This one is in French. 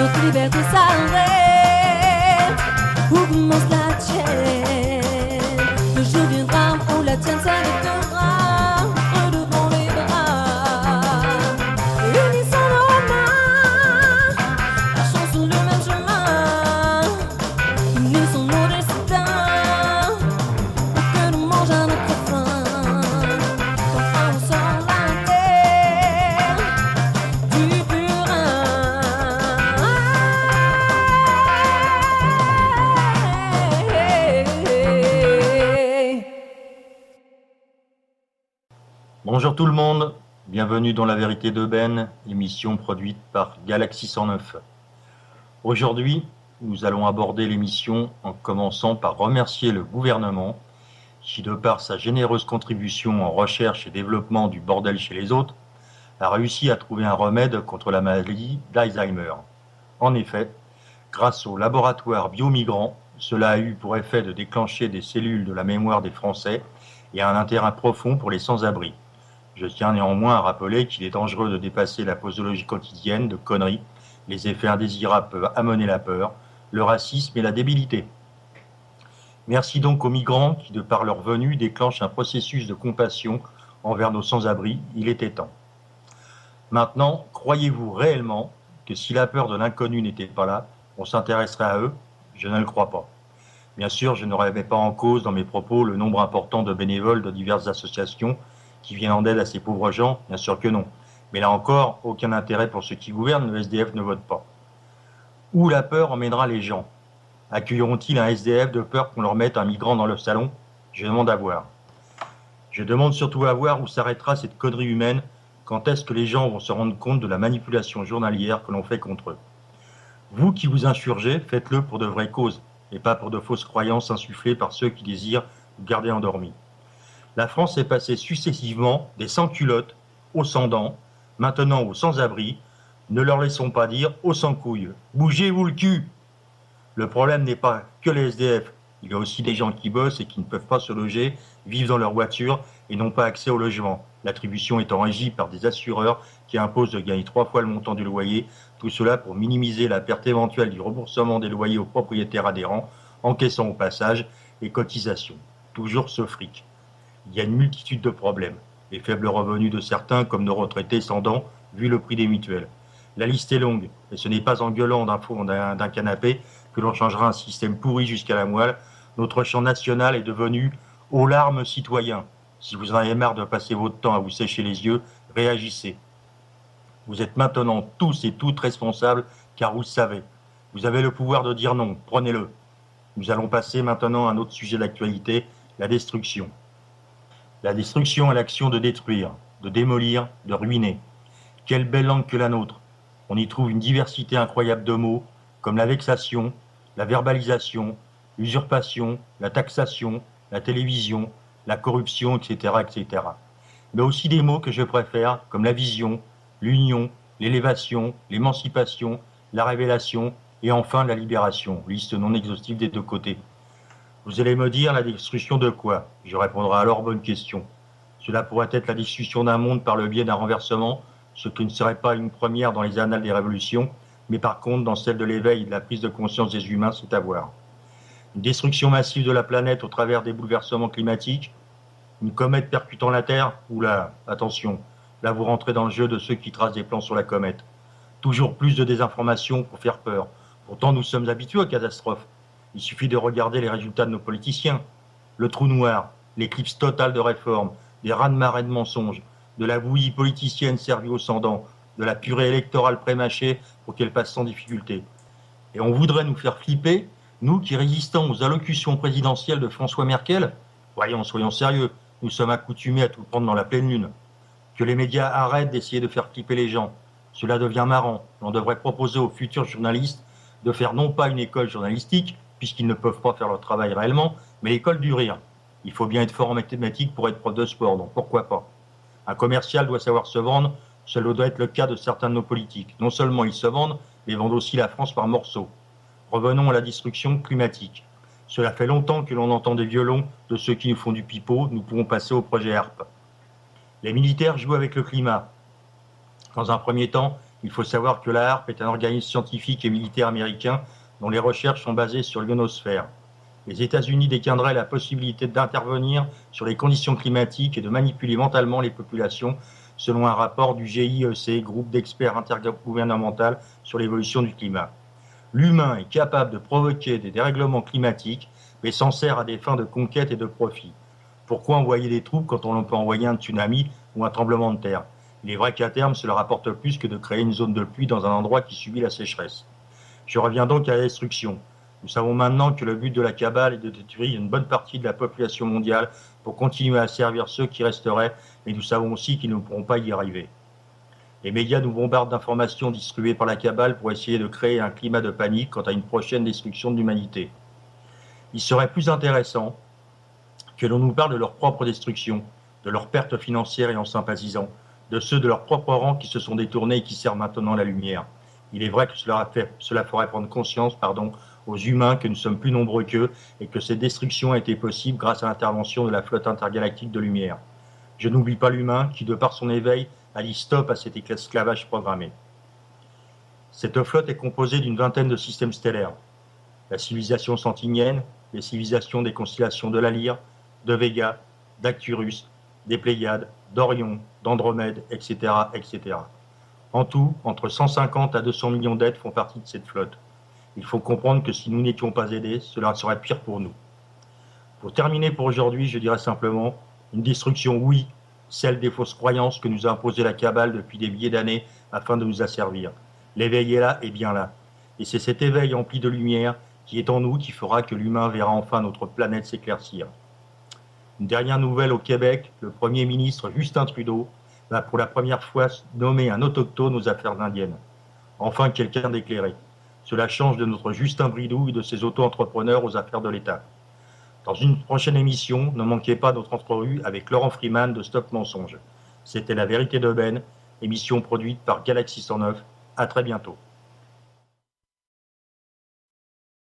D'autres libertés s'arrêtent. Où commence la tienne? Le jour viendra où la tienne s'arrêtera. Redevant les bras, unissons nos mains, marchons sur le même chemin. Unissons nos destins pour que nous mangeons à notre faim. Enfin on sort la terre du purin. Bonjour tout le monde, bienvenue dans La Vérité de Ben, émission produite par Galaxy 109. Aujourd'hui, nous allons aborder l'émission en commençant par remercier le gouvernement qui, de par sa généreuse contribution en recherche et développement du bordel chez les autres, a réussi à trouver un remède contre la maladie d'Alzheimer. En effet, grâce au laboratoire Biomigrant, cela a eu pour effet de déclencher des cellules de la mémoire des Français et un intérêt profond pour les sans-abri. Je tiens néanmoins à rappeler qu'il est dangereux de dépasser la posologie quotidienne de conneries. Les effets indésirables peuvent amener la peur, le racisme et la débilité. Merci donc aux migrants qui, de par leur venue, déclenchent un processus de compassion envers nos sans-abri. Il était temps. Maintenant, croyez-vous réellement que si la peur de l'inconnu n'était pas là, on s'intéresserait à eux? Je ne le crois pas. Bien sûr, je ne remets pas en cause dans mes propos le nombre important de bénévoles de diverses associations qui viennent en aide à ces pauvres gens, bien sûr que non. Mais là encore, aucun intérêt pour ceux qui gouvernent, le SDF ne vote pas. Où la peur emmènera les gens? Accueilleront-ils un SDF de peur qu'on leur mette un migrant dans le salon? Je demande à voir. Je demande surtout à voir où s'arrêtera cette connerie humaine, quand est-ce que les gens vont se rendre compte de la manipulation journalière que l'on fait contre eux. Vous qui vous insurgez, faites-le pour de vraies causes, et pas pour de fausses croyances insufflées par ceux qui désirent vous garder endormis. La France est passée successivement des sans-culottes aux sans-dents, maintenant aux sans-abri. Ne leur laissons pas dire aux sans-couilles. Bougez-vous le cul! Le problème n'est pas que les SDF. Il y a aussi des gens qui bossent et qui ne peuvent pas se loger, vivent dans leur voiture et n'ont pas accès au logement. L'attribution étant régie par des assureurs qui imposent de gagner 3 fois le montant du loyer. Tout cela pour minimiser la perte éventuelle du remboursement des loyers aux propriétaires adhérents, encaissant au passage les cotisations. Toujours ce fric. Il y a une multitude de problèmes. Les faibles revenus de certains, comme nos retraités sans dents, vu le prix des mutuelles. La liste est longue, et ce n'est pas en gueulant d'un canapé que l'on changera un système pourri jusqu'à la moelle. Notre champ national est devenu aux larmes citoyens. Si vous en avez marre de passer votre temps à vous sécher les yeux, réagissez. Vous êtes maintenant tous et toutes responsables, car vous le savez. Vous avez le pouvoir de dire non, prenez-le. Nous allons passer maintenant à un autre sujet d'actualité, la destruction. La destruction est l'action de détruire, de démolir, de ruiner. Quelle belle langue que la nôtre! On y trouve une diversité incroyable de mots, comme la vexation, la verbalisation, l'usurpation, la taxation, la télévision, la corruption, etc., etc. Mais aussi des mots que je préfère, comme la vision, l'union, l'élévation, l'émancipation, la révélation, et enfin la libération, liste non exhaustive des deux côtés. Vous allez me dire la destruction de quoi? Je répondrai alors bonne question. Cela pourrait être la destruction d'un monde par le biais d'un renversement, ce qui ne serait pas une première dans les annales des révolutions, mais par contre dans celle de l'éveil et de la prise de conscience des humains, c'est à voir. Une destruction massive de la planète au travers des bouleversements climatiques, une comète percutant la Terre, oula, attention, là vous rentrez dans le jeu de ceux qui tracent des plans sur la comète. Toujours plus de désinformation pour faire peur. Pourtant nous sommes habitués aux catastrophes. Il suffit de regarder les résultats de nos politiciens. Le trou noir, l'éclipse totale de réformes, des raz-de-marée de mensonges, de la bouillie politicienne servie aux sans-dents, de la purée électorale prémâchée pour qu'elle passe sans difficulté. Et on voudrait nous faire flipper, nous qui résistons aux allocutions présidentielles de François Merkel? Voyons, soyons sérieux, nous sommes accoutumés à tout prendre dans la pleine lune. Que les médias arrêtent d'essayer de faire flipper les gens. Cela devient marrant. On devrait proposer aux futurs journalistes de faire non pas une école journalistique, puisqu'ils ne peuvent pas faire leur travail réellement, mais l'école du rire. Il faut bien être fort en mathématiques pour être prof de sport, donc pourquoi pas. Un commercial doit savoir se vendre, cela doit être le cas de certains de nos politiques. Non seulement ils se vendent, mais vendent aussi la France par morceaux. Revenons à la destruction climatique. Cela fait longtemps que l'on entend des violons de ceux qui nous font du pipeau, nous pouvons passer au projet HARP. Les militaires jouent avec le climat. Dans un premier temps, Il faut savoir que la HARP est un organisme scientifique et militaire américain dont les recherches sont basées sur l'ionosphère. Les États-Unis détiendraient la possibilité d'intervenir sur les conditions climatiques et de manipuler mentalement les populations, selon un rapport du GIEC, groupe d'experts intergouvernemental sur l'évolution du climat. L'humain est capable de provoquer des dérèglements climatiques, mais s'en sert à des fins de conquête et de profit. Pourquoi envoyer des troupes quand on peut envoyer un tsunami ou un tremblement de terre? Il est vrai qu'à terme, cela rapporte plus que de créer une zone de pluie dans un endroit qui subit la sécheresse. Je reviens donc à la destruction. Nous savons maintenant que le but de la cabale est de détruire une bonne partie de la population mondiale pour continuer à servir ceux qui resteraient, mais nous savons aussi qu'ils ne pourront pas y arriver. Les médias nous bombardent d'informations distribuées par la cabale pour essayer de créer un climat de panique quant à une prochaine destruction de l'humanité. Il serait plus intéressant que l'on nous parle de leur propre destruction, de leurs pertes financières et en sympathisant, de ceux de leurs propres rangs qui se sont détournés et qui servent maintenant la lumière. Il est vrai que cela ferait prendre conscience, aux humains que nous sommes plus nombreux qu'eux et que cette destruction a été possible grâce à l'intervention de la flotte intergalactique de lumière. Je n'oublie pas l'humain qui, de par son éveil, a dit stop à cet esclavage programmé. Cette flotte est composée d'une vingtaine de systèmes stellaires. La civilisation santinienne, les civilisations des constellations de la Lyre, de Vega, d'Arcturus, des Pléiades, d'Orion, d'Andromède, etc., etc. En tout, entre 150 à 200 millions d'êtres font partie de cette flotte. Il faut comprendre que si nous n'étions pas aidés, cela serait pire pour nous. Pour terminer pour aujourd'hui, je dirais simplement, une destruction, oui, celle des fausses croyances que nous a imposées la cabale depuis des milliers d'années afin de nous asservir. L'éveil est là et bien là. Et c'est cet éveil empli de lumière qui est en nous qui fera que l'humain verra enfin notre planète s'éclaircir. Une dernière nouvelle au Québec, le Premier ministre Justin Trudeau va pour la première fois nommer un autochtone aux affaires indiennes. Enfin quelqu'un d'éclairé. Cela change de notre Justin Bridoux et de ses auto-entrepreneurs aux affaires de l'État. Dans une prochaine émission, ne manquez pas notre entrevue avec Laurent Freeman de Stop Mensonge. C'était La Vérité d'Aubaine, émission produite par Galaxy 109. À très bientôt.